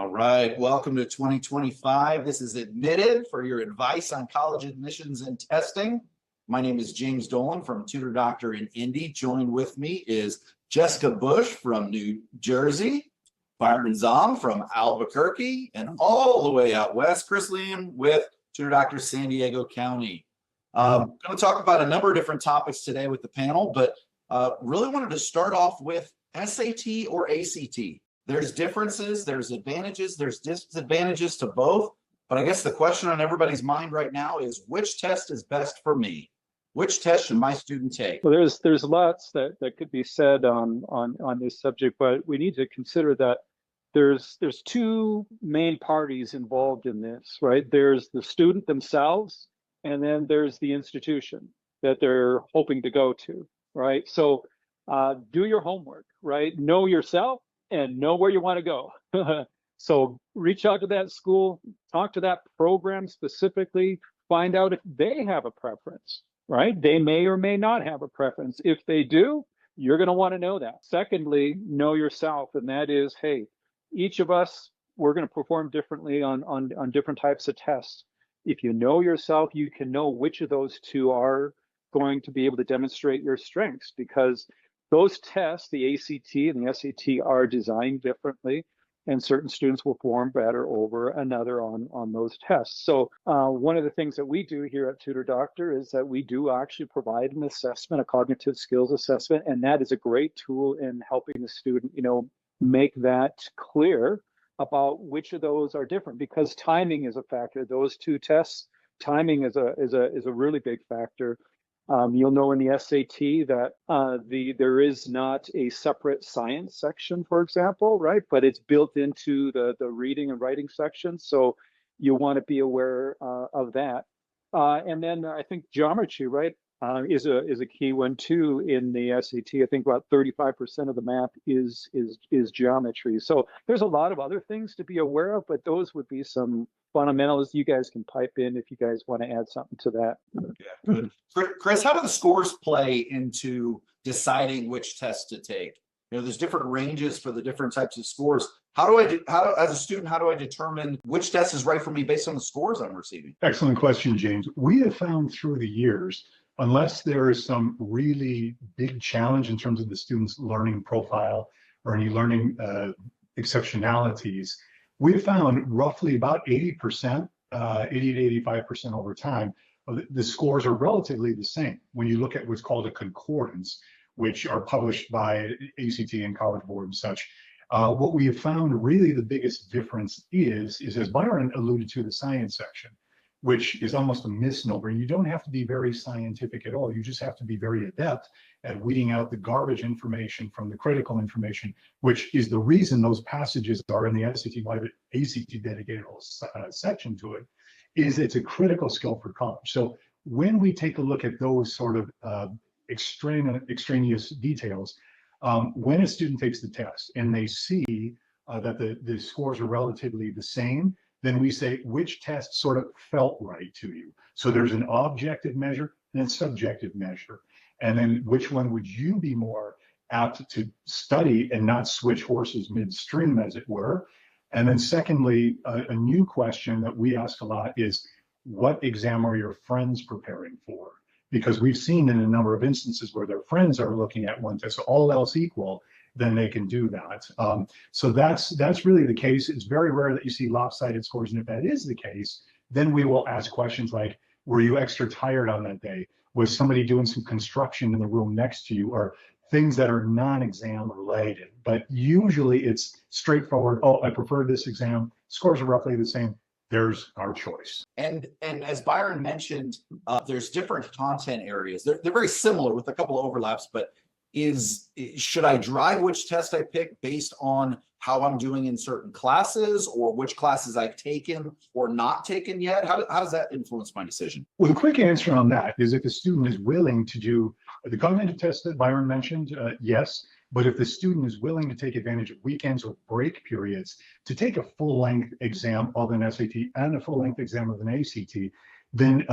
All right, welcome to 2025. This is Admitted for your advice on college admissions and testing. My name is James Dolan from Tutor Doctor in Indy. Joined with me is Jessica Bush from New Jersey, Byron Zong from Albuquerque, and all the way out west, Chris Liam with Tutor Doctor San Diego County. I'm going to talk about a number of different topics today with the panel, but really wanted to start off with SAT or ACT. There's differences, there's advantages, there's disadvantages to both. But I guess the question on everybody's mind right now is, which test is best for me? Which test should my student take? Well, there's lots that could be said on this subject, but we need to consider that there's two main parties involved in this, right? There's the student themselves, and then there's the institution that they're hoping to go to, right? So do your homework, right? Know yourself and know where you want to go. So reach out to that school, talk to that program specifically, find out if they have a preference, right? They may or may not have a preference. If they do, you're going to want to know that. Secondly, know yourself, and that is, hey, each of us, we're going to perform differently on different types of tests. If you know yourself, you can know which of those two are going to be able to demonstrate your strengths, because those tests, the ACT and the SAT, are designed differently, and certain students will perform better over another on those tests. So one of the things that we do here at Tutor Doctor is that we do actually provide an assessment, a cognitive skills assessment, and that is a great tool in helping the student, make that clear about which of those are different, because timing is a factor. Those two tests, timing is a really big factor. You'll know in the SAT that there is not a separate science section, for example, right? But it's built into the reading and writing section. So you want to be aware of that. And then I think geometry, right, is a key one too in the SAT. I think about 35% of the math is geometry. So there's a lot of other things to be aware of, but those would be some fundamentals. You guys can pipe in if you guys want to add something to that. Yeah, good. Chris, how do the scores play into deciding which test to take? There's different ranges for the different types of scores. As a student, how do I determine which test is right for me based on the scores I'm receiving? Excellent question, James. We have found through the years, unless there is some really big challenge in terms of the student's learning profile or any learning exceptionalities, we've found roughly about 80%, 80 to 85% over time, the scores are relatively the same. When you look at what's called a concordance, which are published by ACT and College Board and such, what we have found really the biggest difference is as Byron alluded to, the science section, which is almost a misnomer. You don't have to be very scientific at all. You just have to be very adept at weeding out the garbage information from the critical information, which is the reason those passages are in the SAT. Why the ACT dedicated whole section to it is it's a critical skill for college. So when we take a look at those sort of extraneous details, when a student takes the test and they see that the scores are relatively the same, then we say, which test sort of felt right to you? So there's an objective measure and a subjective measure. And then which one would you be more apt to study and not switch horses midstream, as it were? And then secondly, a new question that we ask a lot is, what exam are your friends preparing for? Because we've seen in a number of instances where their friends are looking at one test, so all else equal, then they can do that. So that's really the case. It's very rare that you see lopsided scores. And if that is the case, then we will ask questions like, were you extra tired on that day? Was somebody doing some construction in the room next to you? Or things that are non-exam related. But usually it's straightforward. Oh, I prefer this exam. Scores are roughly the same. There's our choice. And as Byron mentioned, there's different content areas. They're very similar with a couple of overlaps, but should I drive which test I pick based on how I'm doing in certain classes, or which classes I've taken or not taken yet? How does that influence my decision? Well, the quick answer on that is if the student is willing to do the cognitive test that Byron mentioned, yes. But if the student is willing to take advantage of weekends or break periods to take a full-length exam of an SAT and a full-length exam of an ACT, then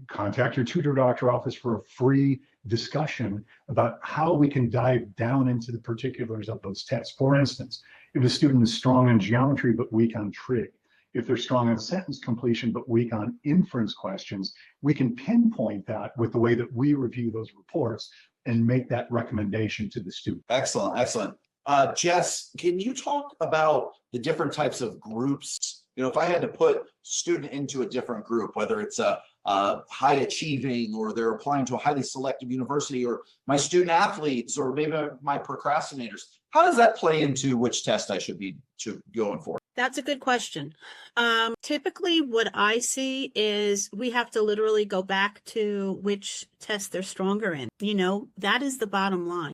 contact your Tutor Doctor office for a free discussion about how we can dive down into the particulars of those tests. For instance, if a student is strong in geometry but weak on trig, if they're strong in sentence completion but weak on inference questions, we can pinpoint that with the way that we review those reports and make that recommendation to the student. Excellent, excellent. Jess, can you talk about the different types of groups? You know, if I had to put student into a different group, whether it's a high achieving, or they're applying to a highly selective university, or my student athletes, or maybe my procrastinators, how does that play into which test I should be going for? That's a good question. Typically what I see is we have to literally go back to which test they're stronger in. You know, that is the bottom line.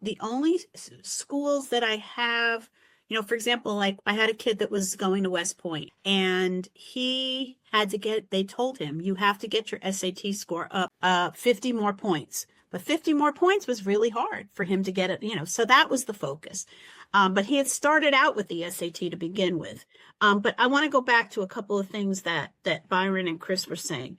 The only schools that I have, you know, for example, like I had a kid that was going to West Point, and he had to get, they told him, you have to get your SAT score up 50 more points. But 50 more points was really hard for him to get it, you know, so that was the focus. But he had started out with the SAT to begin with. But I want to go back to a couple of things that Byron and Chris were saying.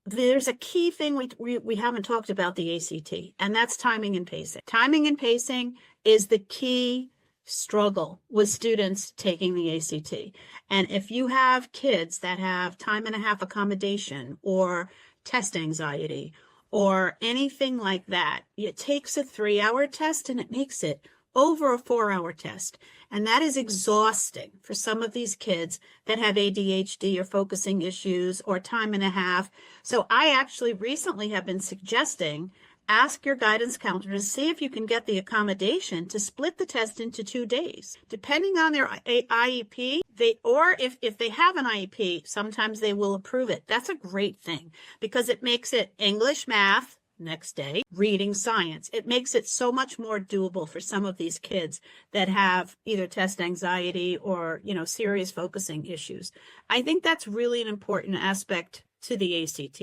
There's a key thing we haven't talked about the ACT, and that's timing and pacing. Timing and pacing is the key struggle with students taking the ACT. And if you have kids that have time and a half accommodation or test anxiety or anything like that, it takes a 3-hour test and it makes it over a 4-hour test. And that is exhausting for some of these kids that have ADHD or focusing issues or time and a half. So I actually recently have been suggesting, ask your guidance counselor to see if you can get the accommodation to split the test into 2 days. Depending on their IEP, if they have an IEP, sometimes they will approve it. That's a great thing because it makes it English, math, next day, reading, science. It makes it so much more doable for some of these kids that have either test anxiety or, you know, serious focusing issues. I think that's really an important aspect to the ACT,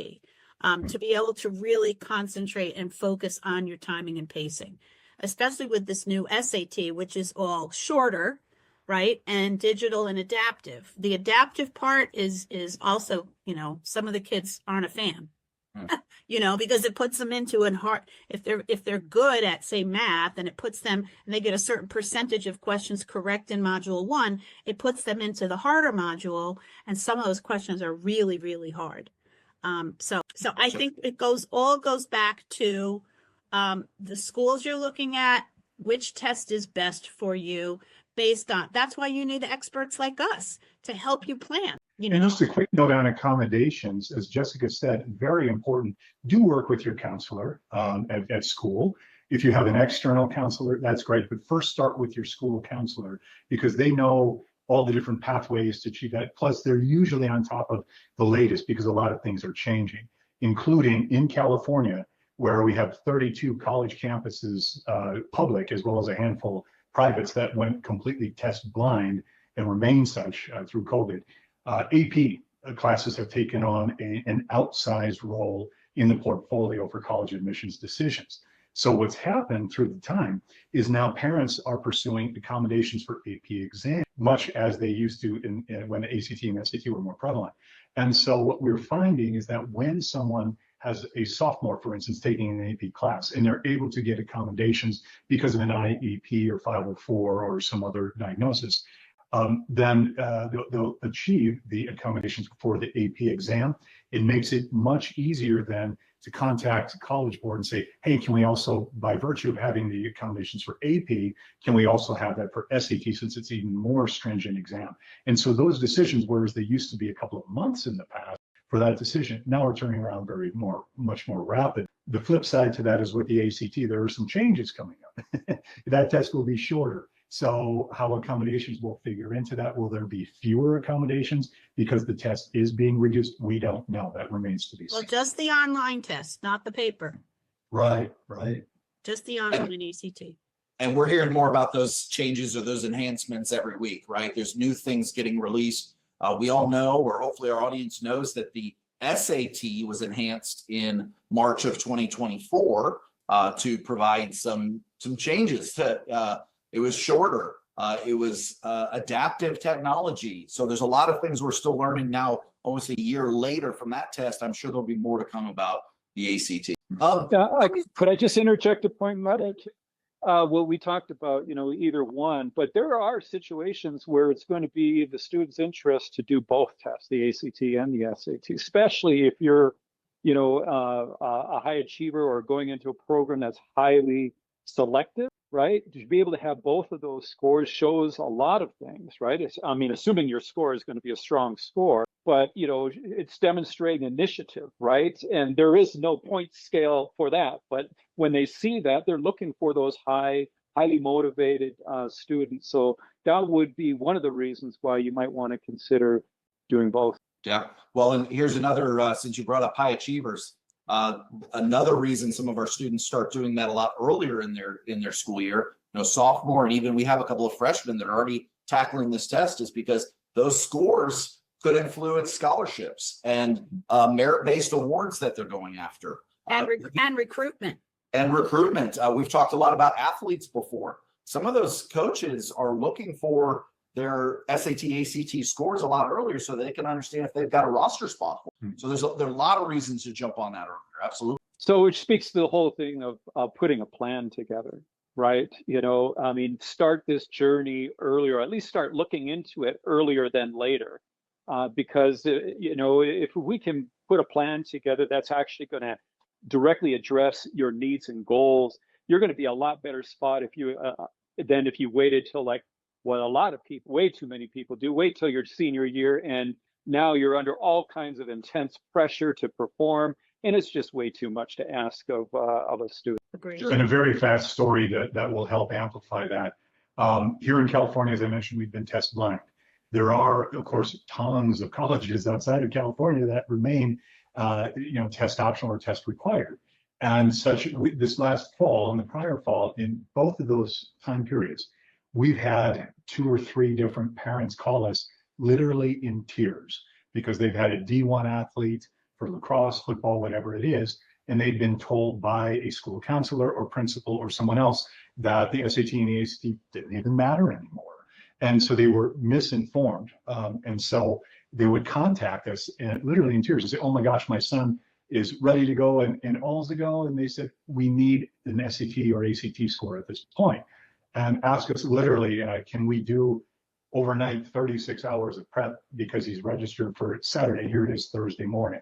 to be able to really concentrate and focus on your timing and pacing, especially with this new SAT, which is all shorter, right? And digital and adaptive. The adaptive part is also, you know, some of the kids aren't a fan. You know, because it puts them into a hard, if they're good at, say, math, and it puts them, and they get a certain percentage of questions correct in module 1, it puts them into the harder module, and some of those questions are really, really hard. So I think it all goes back to the schools you're looking at, which test is best for you based on, that's why you need experts like us to help you plan. You know? And just a quick note on accommodations, as Jessica said, very important. Do work with your counselor at school. If you have an external counselor, that's great. But first start with your school counselor because they know all the different pathways to achieve that. Plus, they're usually on top of the latest because a lot of things are changing, including in California, where we have 32 college campuses, public, as well as a handful privates that went completely test blind and remain such through COVID. AP classes have taken on an outsized role in the portfolio for college admissions decisions. So what's happened through the time is now parents are pursuing accommodations for AP exam, much as they used to when ACT and SAT were more prevalent. And so what we're finding is that when someone has a sophomore, for instance, taking an AP class, and they're able to get accommodations because of an IEP or 504 or some other diagnosis, then they'll achieve the accommodations for the AP exam. It makes it much easier then to contact the College Board and say, hey, can we also, by virtue of having the accommodations for AP, can we also have that for SAT since it's even more stringent exam? And so those decisions, whereas they used to be a couple of months in the past for that decision, now are turning around much more rapid. The flip side to that is with the ACT, there are some changes coming up. That test will be shorter. So how accommodations will figure into that? Will there be fewer accommodations because the test is being reduced? We don't know. That remains to be seen. Well, just the online test, not the paper. Right. Just the online ACT. And we're hearing more about those changes or those enhancements every week, right? There's new things getting released. We all know, or hopefully our audience knows, that the SAT was enhanced in March of 2024 to provide some changes to it was shorter. It was adaptive technology. So there's a lot of things we're still learning now, almost a year later from that test. I'm sure there'll be more to come about the ACT. Could I just interject a point, Matt? Well, we talked about, either one, but there are situations where it's going to be the student's interest to do both tests, the ACT and the SAT, especially if you're, a high achiever or going into a program that's highly selective, right? To be able to have both of those scores shows a lot of things, right? Assuming your score is going to be a strong score, but it's demonstrating initiative, right? And there is no point scale for that. But when they see that, they're looking for those highly motivated students. So that would be one of the reasons why you might want to consider doing both. Yeah. Well, and here's another, since you brought up high achievers, another reason some of our students start doing that a lot earlier in their school year, sophomore, and even we have a couple of freshmen that are already tackling this test, is because those scores could influence scholarships and merit-based awards that they're going after. And recruitment. And recruitment. We've talked a lot about athletes before. Some of those coaches are looking for their SAT, ACT scores a lot earlier so they can understand if they've got a roster spot. So there are a lot of reasons to jump on that earlier. Absolutely. So which speaks to the whole thing of putting a plan together, right? Start this journey earlier, at least start looking into it earlier than later. Because, if we can put a plan together that's actually going to directly address your needs and goals, you're going to be a lot better spot than if you waited till what a lot of people, way too many people do, wait till your senior year, and now you're under all kinds of intense pressure to perform, and it's just way too much to ask of a student. Agreed. And a very fast story that will help amplify that. Here in California, as I mentioned, we've been test blind. There are, of course, tons of colleges outside of California that remain, test optional or test required. And this last fall and the prior fall, in both of those time periods, we've had 2 or 3 different parents call us literally in tears because they've had a D1 athlete for lacrosse, football, whatever it is, and they've been told by a school counselor or principal or someone else that the SAT and the ACT didn't even matter anymore. And so they were misinformed. And so they would contact us and literally in tears and say, oh my gosh, my son is ready to go and all's to go. And they said, we need an SAT or ACT score at this point. And ask us literally, can we do overnight 36 hours of prep because he's registered for Saturday. Here it is Thursday morning.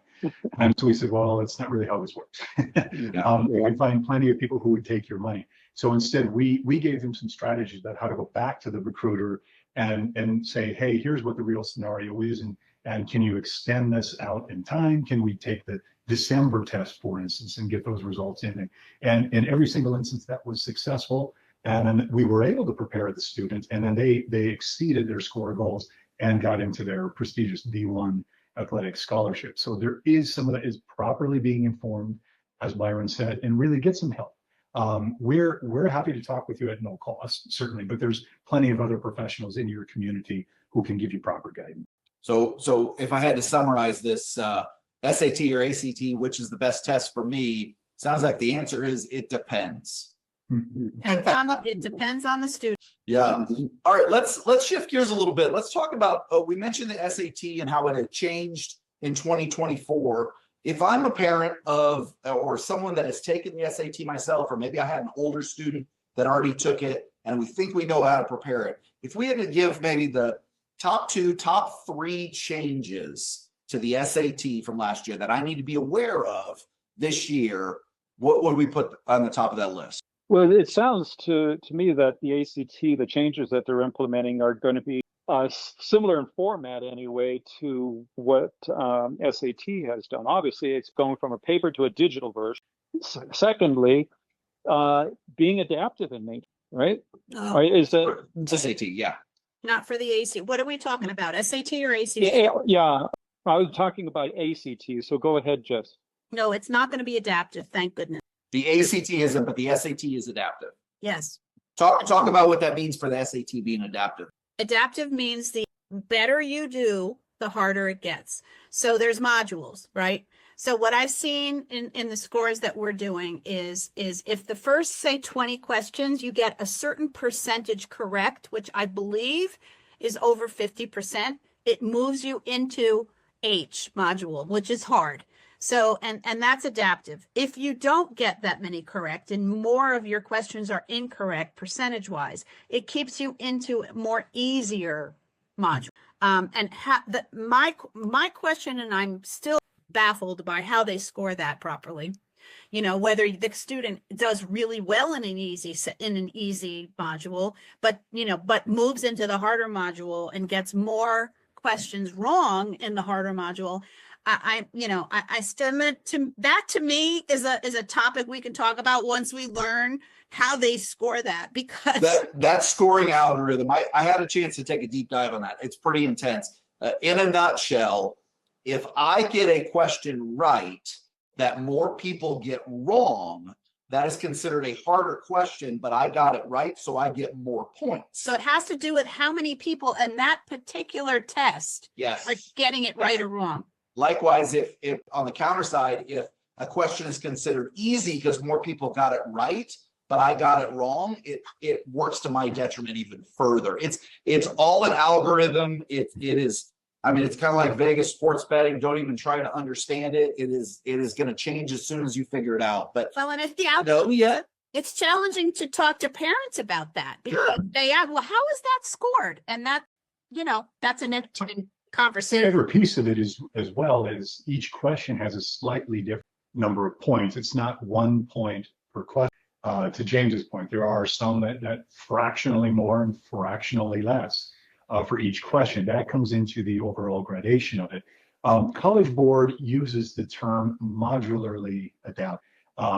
And so we said, well, that's not really how this works. We find plenty of people who would take your money. So instead, we gave them some strategies about how to go back to the recruiter and say, hey, here's what the real scenario is. And can you extend this out in time? Can we take the December test, for instance, and get those results in? And in every single instance that was successful. And then we were able to prepare the students, and then they exceeded their score goals and got into their prestigious D1 athletic scholarship. So there is some of that is properly being informed, as Byron said, and really get some help. We're happy to talk with you at no cost, certainly, but there's plenty of other professionals in your community who can give you proper guidance. So if I had to summarize this, SAT or ACT, which is the best test for me? Sounds like the answer is it depends. It depends on the student. Yeah. All right. Let's shift gears a little bit. Let's talk about. We mentioned the SAT and how it had changed in 2024. If I'm a parent of or someone that has taken the SAT myself, or maybe I had an older student that already took it, and we think we know how to prepare it. If we had to give maybe the top 3 changes to the SAT from last year that I need to be aware of this year, what would we put on the top of that list? Well, it sounds to me that the ACT, the changes that they're implementing are going to be similar in format anyway to what SAT has done. Obviously, it's going from a paper to a digital version. Secondly, being adaptive in nature, right? Right? Is that it's SAT? Yeah. Not for the ACT. What are we talking about? SAT or ACT? Yeah, I was talking about ACT. So go ahead, Jess. No, it's not going to be adaptive. Thank goodness. The ACT isn't, but the SAT is adaptive. Yes. Talk about what that means for the SAT being adaptive. Adaptive means the better you do, the harder it gets. So there's modules, right? So what I've seen in the scores that we're doing is if the first, say, 20 questions, you get a certain percentage correct, which I believe is over 50%, it moves you into H module, which is hard. So, and that's adaptive. If you don't get that many correct and more of your questions are incorrect percentage wise, it keeps you into a more easier module. My question, and I'm still baffled by how they score that properly. You know, whether the student does really well in an easy module, but moves into the harder module and gets more questions wrong in the harder module. I still to me is a topic we can talk about once we learn how they score that, because that scoring algorithm, I had a chance to take a deep dive on that. It's pretty intense. In a nutshell, if I get a question right that more people get wrong, that is considered a harder question, but I got it right, so I get more points. So it has to do with how many people in that particular test Yes. are getting it right or wrong. Likewise, if on the counter side, if a question is considered easy because more people got it right, but I got it wrong, it works to my detriment even further. It's all an algorithm. It is. I mean, it's kind of like Vegas sports betting. Don't even try to understand it. It is going to change as soon as you figure it out. But Well, and it's challenging to talk to parents about that, because they ask, well, how is that scored? And that, that's an interesting conversation. The other piece of it is, as well, is each question has a slightly different number of points. It's not 1 point per question. To James's point, there are some that fractionally more and fractionally less for each question. That comes into the overall gradation of it. College Board uses the term modularly adapted.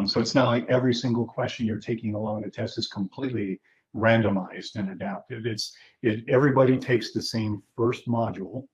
So it's not like every single question you're taking along the test is completely randomized and adaptive. Everybody takes the same first module,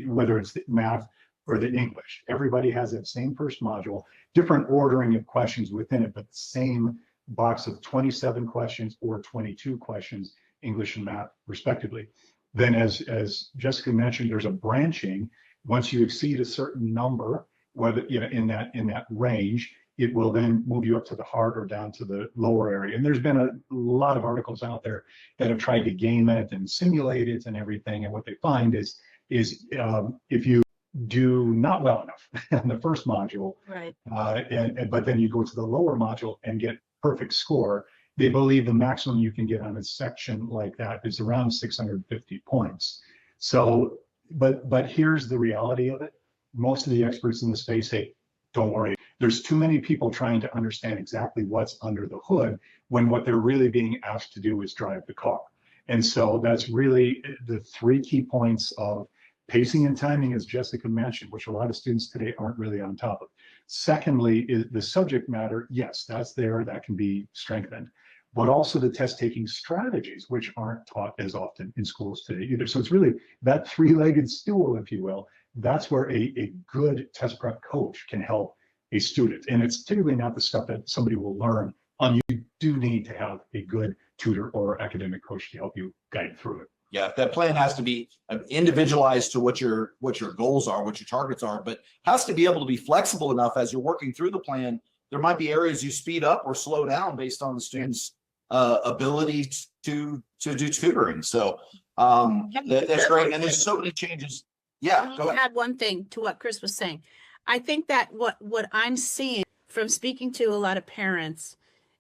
whether it's the math or the English. Everybody has that same first module, different ordering of questions within it, but the same box of 27 questions or 22 questions, English and math respectively. Then as Jessica mentioned, there's a branching. Once you exceed a certain number, whether in that range, it will then move you up to the hard or down to the lower area. And there's been a lot of articles out there that have tried to game it and simulate it and everything. And what they find is if you do not well enough in the first module, Right. But then you go to the lower module and get perfect score, they believe the maximum you can get on a section like that is around 650 points. So, but here's the reality of it. Most of the experts in the space say, don't worry, there's too many people trying to understand exactly what's under the hood when what they're really being asked to do is drive the car. And so that's really the 3 key points of pacing and timing, as Jessica mentioned, which a lot of students today aren't really on top of. Secondly, is the subject matter. Yes, that's there, that can be strengthened, but also the test taking strategies, which aren't taught as often in schools today either. So it's really that 3-legged stool, if you will. That's where a good test prep coach can help a student. And it's typically not the stuff that somebody will learn on. You do need to have a good tutor or academic coach to help you guide through it. Yeah, that plan has to be individualized to what your goals are, what your targets are, but has to be able to be flexible enough as you're working through the plan. There might be areas you speed up or slow down based on the student's ability to do tutoring. So that's great. And there's so many changes. Yeah, go ahead. Add one thing to what Chris was saying. I think that what I'm seeing from speaking to a lot of parents,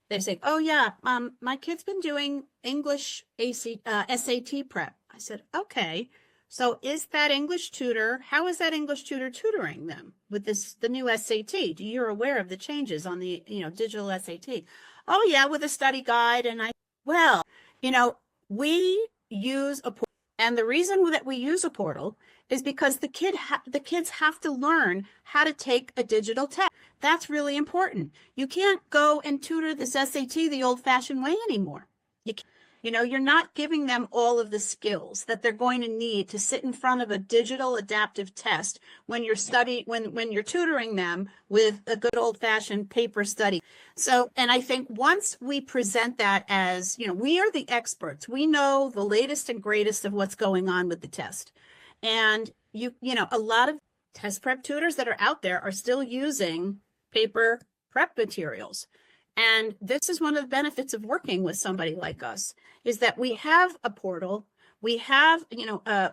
they say, "Oh yeah, my kid's been doing English SAT prep." I said, "Okay, so is that English tutor? How is that English tutor tutoring them with the new SAT? You're aware of the changes on the digital SAT?" "Oh yeah, with a study guide." And we use a portal, and the reason that we use a portal is because the kids have to learn how to take a digital test. That's really important. You can't go and tutor this SAT the old-fashioned way anymore. You're not giving them all of the skills that they're going to need to sit in front of a digital adaptive test when you're when you're tutoring them with a good old-fashioned paper study. So, and I think once we present that as, we are the experts, we know the latest and greatest of what's going on with the test. And a lot of test prep tutors that are out there are still using paper prep materials. And this is one of the benefits of working with somebody like us, is that we have a portal, we have,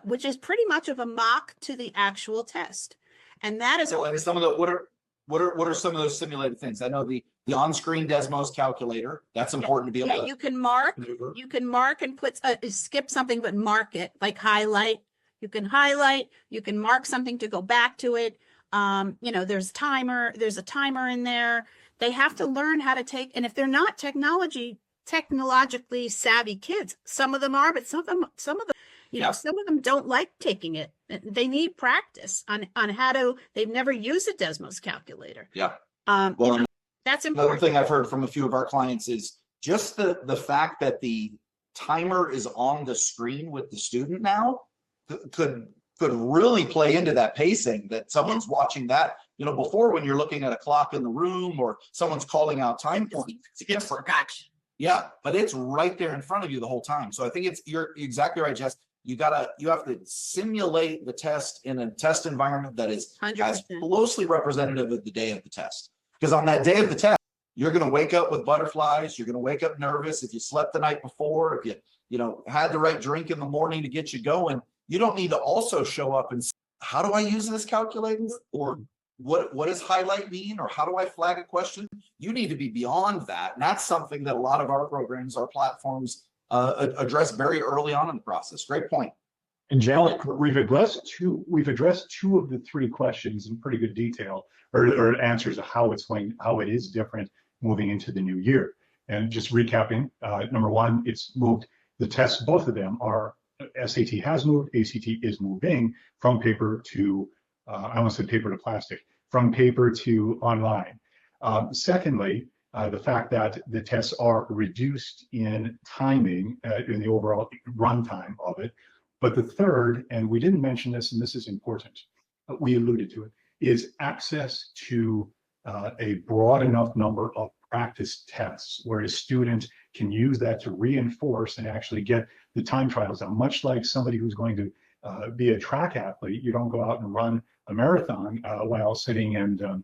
which is pretty much of a mock to the actual test. And that is So and some of the, what are some of those simulated things? I know the on-screen Desmos calculator, that's important to be able yeah, to you can mark, maneuver. you can mark and put, skip something, but mark it, like highlight. You can highlight, you can mark something to go back to it. There's a timer in there. They have to learn how to take, and if they're not technologically savvy kids, some of them are, but some of them, some of them don't like taking it. They need practice on how to, they've never used a Desmos calculator. Yeah. Well, that's Another important. thing I've heard from a few of our clients is just the fact that the timer is on the screen with the student now could really play into that pacing, that someone's watching that. Before, when you're looking at a clock in the room or someone's calling out time points, it's forgot. Yeah, but it's right there in front of you the whole time. So I think you're exactly right, Jess. You have to simulate the test in a test environment that is 100%. as closely representative of the day of the test. Because on that day of the test, you're going to wake up with butterflies. You're going to wake up nervous if you slept the night before, if you had the right drink in the morning to get you going. You don't need to also show up and say, how do I use this calculator? Or what does highlight mean? Or how do I flag a question? You need to be beyond that. And that's something that a lot of our programs, our platforms address very early on in the process. Great point. And Jan, we've addressed two of the three questions in pretty good detail, or answers of how it is different moving into the new year. And just recapping, number one, it's moved the tests, both of them are SAT has moved, ACT is moving from paper to, I almost said paper to plastic, from paper to online. Secondly, the fact that the tests are reduced in timing, in the overall runtime of it. But the third, and we didn't mention this, and this is important, but we alluded to it, is access to a broad enough number of practice tests where a student can use that to reinforce and actually get the time trials done. Much like somebody who's going to be a track athlete, you don't go out and run a marathon while sitting and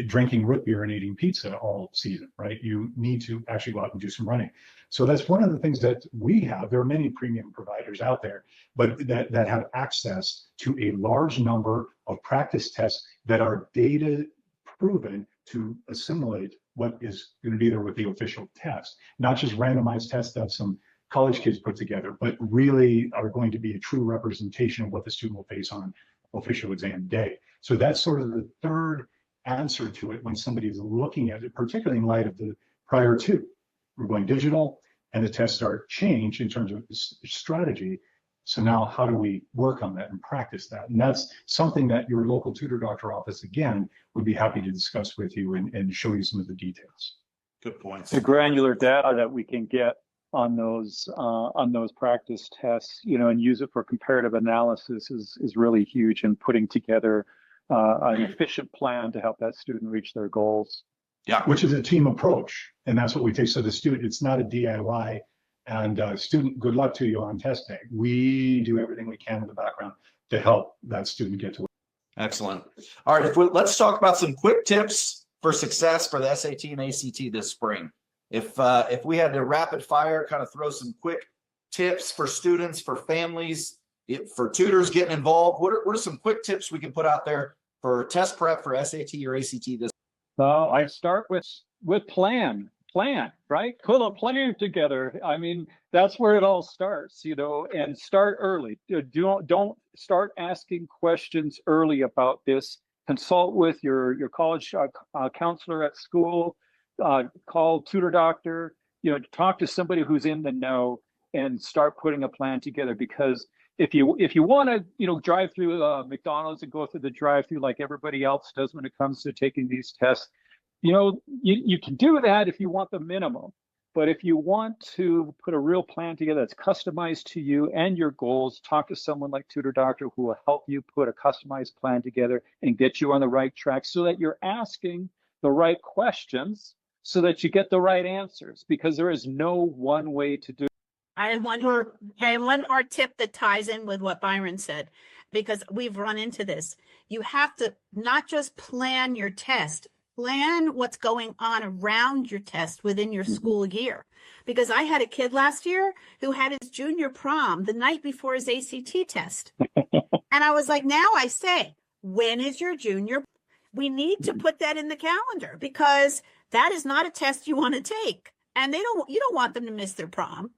drinking root beer and eating pizza all season, right? You need to actually go out and do some running. So that's one of the things that we have. There are many premium providers out there, but that have access to a large number of practice tests that are data proven to assimilate what is going to be there with the official test, not just randomized tests that some college kids put together, but really are going to be a true representation of what the student will face on official exam day. So that's sort of the third answer to it when somebody is looking at it, particularly in light of the prior two. We're going digital and the tests are changed in terms of strategy. So now how do we work on that and practice that? And that's something that your local tutor doctor office, again, would be happy to discuss with you and show you some of the details. Good points. The granular data that we can get on those practice tests, and use it for comparative analysis is really huge in putting together an efficient plan to help that student reach their goals. Yeah, which is a team approach, and that's what we take. So the student, it's not a DIY. And student, good luck to you on test day. We do everything we can in the background to help that student get to it. Excellent. All right, let's talk about some quick tips for success for the SAT and ACT this spring. If we had to rapid fire, kind of throw some quick tips for students, for families, for tutors getting involved, what are some quick tips we can put out there for test prep for SAT or ACT this? Well, I start with plan, right? Put a plan together. I mean, that's where it all starts, and start early. Don't start asking questions early about this. Consult with your college counselor at school, call Tutor Doctor, talk to somebody who's in the know and start putting a plan together. Because if you want to, drive through McDonald's and go through the drive-through like everybody else does when it comes to taking these tests, you can do that if you want the minimum. But if you want to put a real plan together that's customized to you and your goals, talk to someone like Tutor Doctor who will help you put a customized plan together and get you on the right track so that you're asking the right questions so that you get the right answers, because there is no one way to do it. I have one more tip that ties in with what Byron said, because we've run into this. You have to not just plan your test, plan what's going on around your test within your school year. Because I had a kid last year who had his junior prom the night before his ACT test. And I was like, now I say, When is your junior? We need to put that in the calendar because that is not a test you want to take. And you don't want them to miss their prom.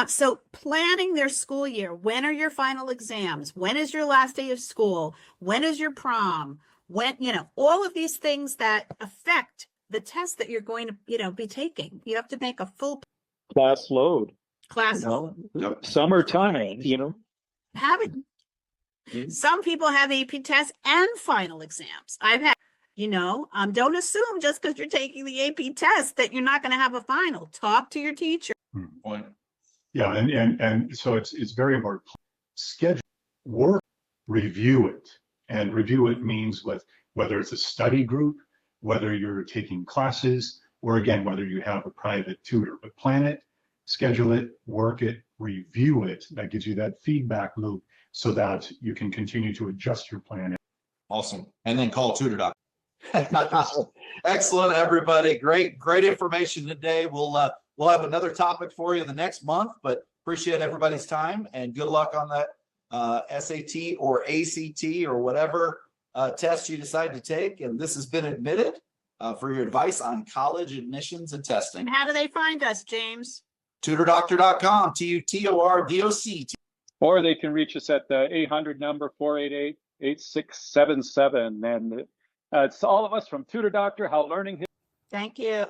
So planning their school year, when are your final exams? When is your last day of school? When is your prom? When, all of these things that affect the test that you're going to, be taking. You have to make a full Class load. class. Summertime, Having some people have AP tests and final exams. I've had, don't assume just because you're taking the AP test that you're not going to have a final. Talk to your teacher. Point. Yeah, and so it's very important. Schedule work, review it, and review it means whether it's a study group, whether you're taking classes, or again, whether you have a private tutor. But plan it, schedule it, work it, review it. That gives you that feedback loop so that you can continue to adjust your plan. Awesome. And then call Tutor Doctor. Excellent, everybody. Great information today. We'll have another topic for you the next month, but appreciate everybody's time and good luck on that SAT or ACT or whatever test you decide to take. And this has been Admitted for your advice on college admissions and testing. And how do they find us, James? TutorDoctor.com, TUTORDOC. Or they can reach us at the 800 number 488-8677. And it's all of us from Tutor Doctor, how learning. Thank you.